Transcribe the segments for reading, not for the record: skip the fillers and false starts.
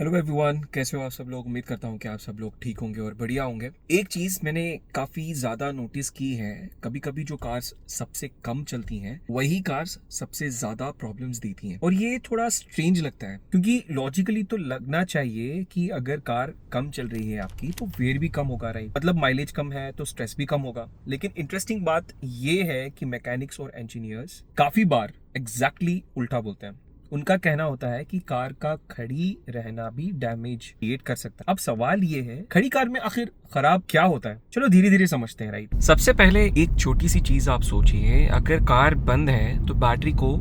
Hello everyone, कैसे हो आप सब लोग। उम्मीद करता हूँ कि आप सब लोग ठीक होंगे और बढ़िया होंगे। एक चीज़ मैंने काफ़ी ज़्यादा नोटिस की है, कभी कभी जो कार्स सबसे कम चलती हैं वही कार्स सबसे ज़्यादा प्रॉब्लम्स देती हैं। और ये थोड़ा स्ट्रेंज लगता है क्योंकि लॉजिकली तो लगना चाहिए कि अगर कार कम चल रही है आपकी तो वेट भी कम होगा, राइट। मतलब माइलेज कम है तो स्ट्रेस भी कम होगा। लेकिन इंटरेस्टिंग बात ये है कि मैकेनिक्स और इंजीनियर्स काफ़ी बार एग्जैक्टली उल्टा बोलते हैं। उनका कहना होता है कि कार का खड़ी रहना भी डैमेज क्रिएट कर सकता है। अब सवाल ये है, खड़ी कार में आखिर खराब क्या होता है। चलो धीरे धीरे समझते हैं, राइट। सबसे पहले एक छोटी सी चीज आप सोचिए, अगर कार बंद है तो बैटरी को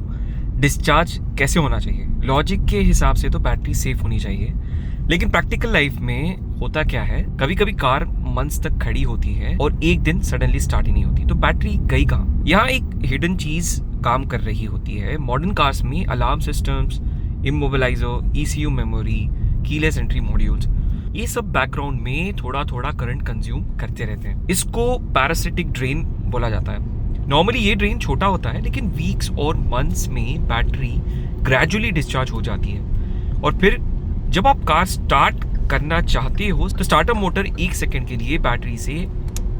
डिस्चार्ज कैसे होना चाहिए। लॉजिक के हिसाब से तो बैटरी सेफ होनी चाहिए, लेकिन प्रैक्टिकल लाइफ में होता क्या है, कभी कभी कार मंथ्स तक खड़ी होती है और एक दिन सडनली स्टार्ट ही नहीं होती, तो बैटरी गई कहाँ। यहाँ एक हिडन चीज काम कर रही होती है। मॉडर्न कार्स में alarm systems, immobiliser, ECU memory, keyless entry modules, ये सब बैकग्राउंड में थोड़ा थोड़ा करंट कंज्यूम करते रहते हैं। इसको पैरासिटिक ड्रेन बोला जाता है। नॉर्मली ये ड्रेन छोटा होता है, लेकिन वीक्स और मंथ्स में बैटरी ग्रेजुअली डिस्चार्ज हो जाती है। और फिर जब आप कार स्टार्ट करना चाहते हो तो स्टार्टर मोटर एक सेकंड के लिए बैटरी से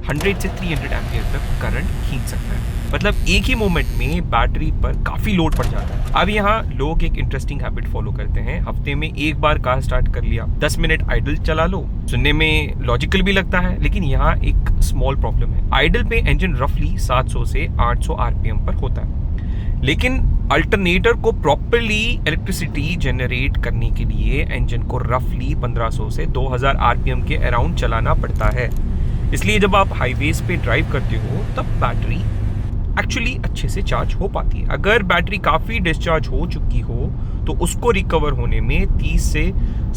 100 से 300 एम्पियर तक करंट खींच सकता है। मतलब एक ही मोमेंट में बैटरी पर काफी लोड पड़ जाता है। अब यहाँ लोग एक इंटरेस्टिंग हैबिट फॉलो करते हैं। हफ्ते में एक बार कार स्टार्ट कर लिया, 10 मिनट आइडल चला लो। सुनने में लॉजिकल भी लगता है, लेकिन यहाँ एक स्मॉल प्रॉब्लम है। आइडल पे इंजन रफली 700 से 800 आरपीएम पर होता है, लेकिन अल्टरनेटर को प्रॉपर्ली इलेक्ट्रिसिटी जनरेट करने के लिए इंजन को रफली 1500 से 2000 आरपीएम के अराउंड चलाना पड़ता है। इसलिए जब आप हाईवेज पे ड्राइव करते हो तब बैटरी एक्चुअली अच्छे से चार्ज हो पाती है। अगर बैटरी काफ़ी डिस्चार्ज हो चुकी हो तो उसको रिकवर होने में 30 से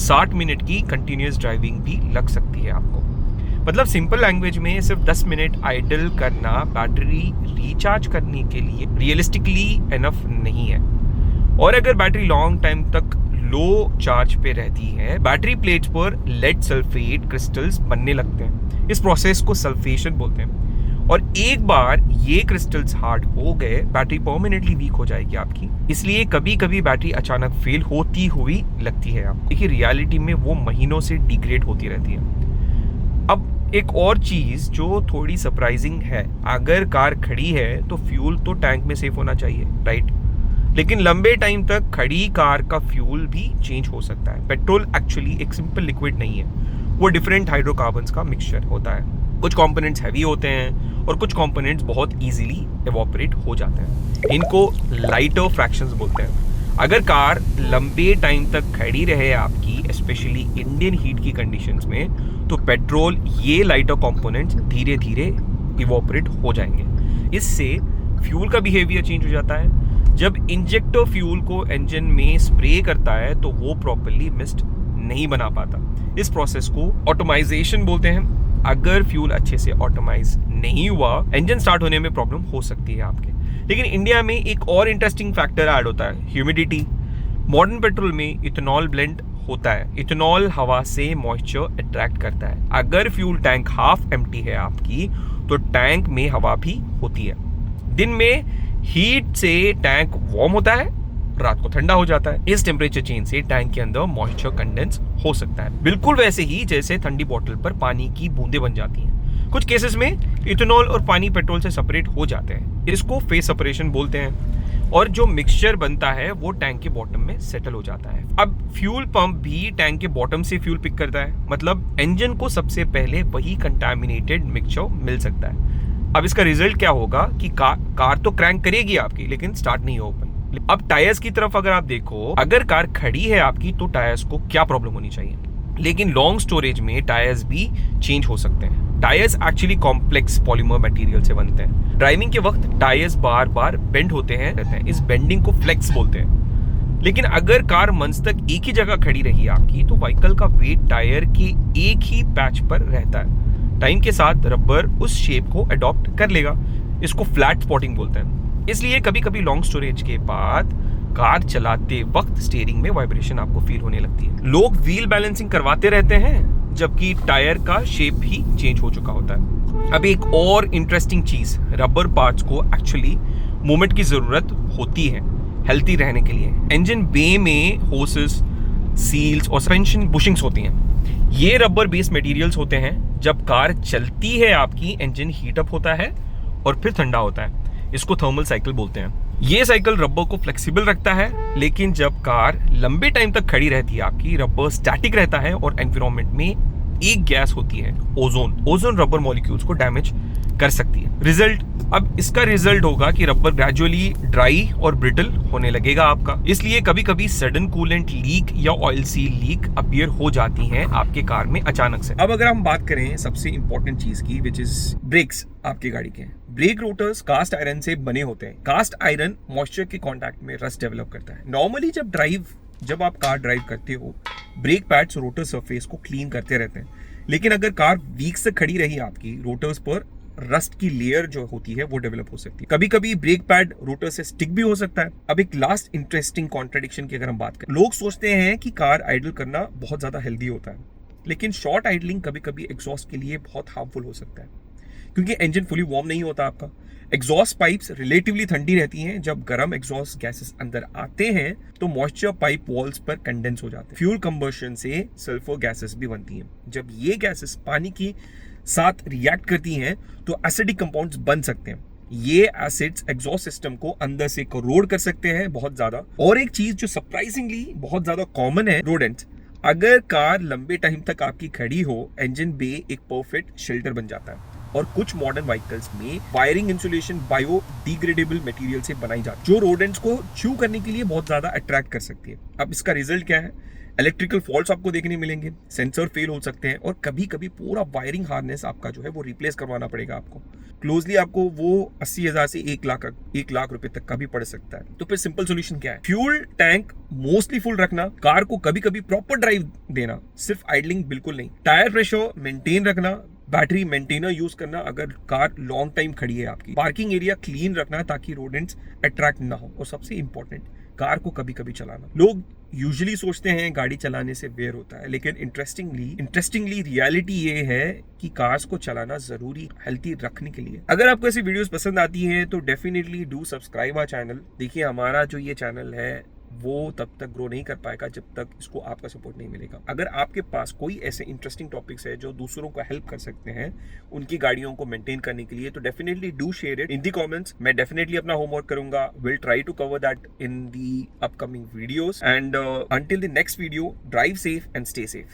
60 मिनट की कंटिन्यूस ड्राइविंग भी लग सकती है आपको। मतलब सिंपल लैंग्वेज में सिर्फ 10 मिनट आइडल करना बैटरी रिचार्ज करने के लिए रियलिस्टिकली इनफ नहीं है। और अगर बैटरी लॉन्ग टाइम तक लो चार्ज पे रहती है, बैटरी प्लेट्स पर लेड सल्फेट क्रिस्टल्स बनने लगते हैं। इस प्रोसेस को सल्फेशन बोलते हैं। और एक बार ये क्रिस्टल्स हार्ड हो गए, बैटरी परमानेंटली वीक हो जाएगी आपकी। इसलिए कभी कभी बैटरी अचानक फेल होती हुई लगती है आपको। देखिए, रियलिटी में वो महीनों से डिग्रेड होती रहती है। अब एक और चीज जो थोड़ी सरप्राइजिंग है, अगर कार खड़ी है तो फ्यूल तो टैंक में सेफ होना चाहिए, राइट। लेकिन लंबे टाइम तक खड़ी कार का फ्यूल भी चेंज हो सकता है। पेट्रोल एक्चुअली एक सिंपल लिक्विड नहीं है, वो डिफरेंट हाइड्रोकार्बन्स का मिक्सचर होता है। कुछ कंपोनेंट्स हैवी होते हैं और कुछ कंपोनेंट्स बहुत इजीली इवोपरेट हो जाते हैं। इनको लाइटर फ्रैक्शंस बोलते हैं। अगर कार लंबे टाइम तक खड़ी रहे आपकी, स्पेशली इंडियन हीट की कंडीशंस में, तो पेट्रोल ये लाइटर कंपोनेंट्स धीरे धीरे इवोपरेट हो जाएंगे। इससे फ्यूल का बिहेवियर चेंज हो जाता है। जब इंजेक्टर फ्यूल को इंजन में स्प्रे करता है तो वो प्रॉपर्ली मिस्ट नहीं बना पाता। इस प्रोसेस को ऑटोमाइजेशन बोलते हैं। अगर फ्यूल अच्छे से ऑटोमाइज नहीं हुआ, इंजन स्टार्ट होने में प्रॉब्लम हो सकती है आपके। लेकिन इंडिया में एक और इंटरेस्टिंग फैक्टर ऐड होता है, ह्यूमिडिटी। मॉडर्न पेट्रोल में इथेनॉल ब्लेंड होता है। इथेनॉल हवा से मॉइस्चर अट्रैक्ट करता है। अगर फ्यूल टैंक हाफ एम्प्टी है आपकी तो टैंक में हवा भी होती है। दिन में हीट से टैंक वार्म होता है, रात को ठंडा हो जाता है। इस टेम्परेचर चेंज से टैंक के अंदर मॉइस्चर कंडेंस हो सकता है, बिल्कुल वैसे ही जैसे ठंडी बोतल पर पानी की बूंदें बन जाती हैं। कुछ केसेस में इथेनॉल और पानी पेट्रोल से सेपरेट हो जाते हैं। इसको फेज सेपरेशन बोलते हैं। और जो मिक्सचर बनता है वो टैंक के बॉटम में सेटल हो जाता है। अब फ्यूल पंप भी टैंक के बॉटम से फ्यूल पिक करता है। मतलब इंजन को सबसे पहले वही कंटामिनेटेड मिक्सचर मिल सकता है। अब इसका रिजल्ट क्या होगा कि कार तो क्रैंक करेगी आपकी, लेकिन स्टार्ट नहीं हो पाई। अब टायर्स की तरफ अगर आप देखो, अगर कार खड़ी है आपकी तो टायर्स को क्या प्रॉब्लम होनी चाहिए। लेकिन लॉन्ग स्टोरेज में टायर्स भी चेंज हो सकते हैं। Tyres actually complex polymer material से बनते हैं। ड्राइविंग के वक्त टायर्स बार बार बेंड होते हैं। इस बेंडिंग को फ्लेक्स बोलते हैं। लेकिन अगर कार मंथ्स तक एक ही जगह खड़ी रही आपकी तो व्हीकल का वेट टायर के एक ही पैच पर रहता है। टाइम के साथ रबर उस शेप को अडॉप्ट कर लेगा। इसको फ्लैट स्पॉटिंग बोलते हैं। इसलिए कभी कभी लॉन्ग स्टोरेज के बाद कार चलाते वक्त स्टीयरिंग में वाइब्रेशन आपको फील होने लगती है। लोग व्हील बैलेंसिंग करवाते रहते हैं जबकि टायर का शेप भी चेंज हो चुका होता है। अब एक और इंटरेस्टिंग चीज, रबर पार्ट्स को एक्चुअली मूवमेंट की जरूरत होती है हेल्थी रहने के लिए। इंजन बे में होसेस, सील्स और सस्पेंशन बुशिंग्स होती हैं। ये रबर बेस्ड मटेरियल्स होते हैं। जब कार चलती है आपकी, इंजन हीट अप होता है और फिर ठंडा होता है। इसको थर्मल साइकिल बोलते हैं। ये साइकिल रबर को फ्लेक्सिबल रखता है, लेकिन जब कार लंबे टाइम तक खड़ी रहती है आपकी, रबर स्टैटिक रहता है और एनवायरनमेंट में एक गैस होती है ओजोन रबर मॉलिक्यूल्स को डैमेज कर सकती है। रिजल्ट, अब इसका रिजल्ट होगा कि रबर ग्रेजुअली ड्राई और ब्रिटल होने लगेगा आपका। इसलिए कभी कभी सडन कूलेंट लीक या ऑयल सील लीक अपीयर हो जाती हैं आपके कार में अचानक से। अब अगर हम बात करें सबसे इंपॉर्टेंट चीज की, विच इज ब्रेक्स आपकी गाड़ी के। ब्रेक रोटर्स कास्ट आयरन से बने होते हैं। कास्ट आयरन मॉइस्चर के कांटेक्ट में रस्ट डेवलप करता है। नॉर्मली जब आप कार ड्राइव करते हो, ब्रेक पैड्स रोटर सरफेस को क्लीन करते रहते हैं, लेकिन अगर कार वीक्स से खड़ी रही आपकी, रोटर्स पर रस्ट की लेयर जो होती है वो डेवलप हो सकती है। कभी कभी ब्रेक पैड रोटर से स्टिक भी हो सकता है। अब एक लास्ट इंटरेस्टिंग कॉन्ट्रडिक्शन की अगर हम बात करें, लोग सोचते हैं कि कार आइडल करना बहुत ज्यादा हेल्दी होता है, लेकिन शॉर्ट आइडलिंग कभी कभी एग्जॉस्ट के लिए बहुत हार्मफुल हो सकता है, क्योंकि इंजन फुली वार्म नहीं होता आपका। एग्जॉस्ट पाइप्स रिलेटिवली ठंडी रहती हैं। जब गर्म एग्जॉस्ट गैसेस अंदर आते हैं तो मॉइस्चर पाइप वॉल्स पर कंडेंस हो जाते हैं। फ्यूल कंबशन से सल्फर गैसेस भी बनती हैं। जब ये गैसेस पानी की साथ रिएक्ट करती हैं तो एसिडिक कंपाउंड्स बन सकते हैं। ये एसिड्स एग्जॉस्ट सिस्टम को अंदर से करोड कर सकते हैं बहुत ज्यादा। और एक चीज जो सरप्राइजिंगली बहुत ज्यादा कॉमन है, रोडेंट्स। अगर कार लंबे टाइम तक आपकी खड़ी हो, इंजन बे एक परफेक्ट शेल्टर बन जाता है। और कुछ मॉडर्न व्हीकल्स में वायरिंग इंसुलेशन बायोडिग्रेडेबल मटेरियल से बनाई जाती है, जो रोडेंट्स को च्यू करने के लिए बहुत ज्यादा अट्रैक्ट कर सकती है। अब इसका रिजल्ट क्या है? इलेक्ट्रिकल फॉल्ट्स आपको देखने मिलेंगे, सेंसर फेल हो सकते हैं, और कभी कभी पूरा वायरिंग हार्नेस आपका जो है वो रिप्लेस करवाना पड़ेगा आपको। क्लोजली आपको वो 80,000 से 1 लाख रुपए तक का भी पड़ सकता है। तो फिर सिंपल सोल्यूशन क्या है? फ्यूल टैंक मोस्टली फुल रखना, कार को कभी कभी प्रॉपर ड्राइव देना, सिर्फ आइडलिंग बिल्कुल नहीं। टायर प्रेशर मेंटेन रखना, बैटरी मेंटेनर यूज करना अगर कार लॉन्ग टाइम खड़ी है आपकी। पार्किंग एरिया क्लीन रखना ताकि रोडेंट्स अट्रैक्ट ना हो। और सबसे इंपॉर्टेंट, कार को कभी कभी चलाना। लोग यूजुअली सोचते हैं गाड़ी चलाने से वेयर होता है, लेकिन इंटरेस्टिंगली रियलिटी ये है कि कार्स को चलाना जरूरी हेल्थी रखने के लिए। अगर आपको ऐसी वीडियोस पसंद आती हैं तो definitely do subscribe our channel. देखिए, हमारा जो ये चैनल है वो तब तक ग्रो नहीं कर पाएगा जब तक इसको आपका सपोर्ट नहीं मिलेगा। अगर आपके पास कोई ऐसे इंटरेस्टिंग टॉपिक्स है जो दूसरों को हेल्प कर सकते हैं उनकी गाड़ियों को मेंटेन करने के लिए, तो definitely do share it in the comments. मैं डेफिनेटली अपना होमवर्क करूंगा, will try to cover that in the upcoming videos. And until the next video, drive safe and stay safe.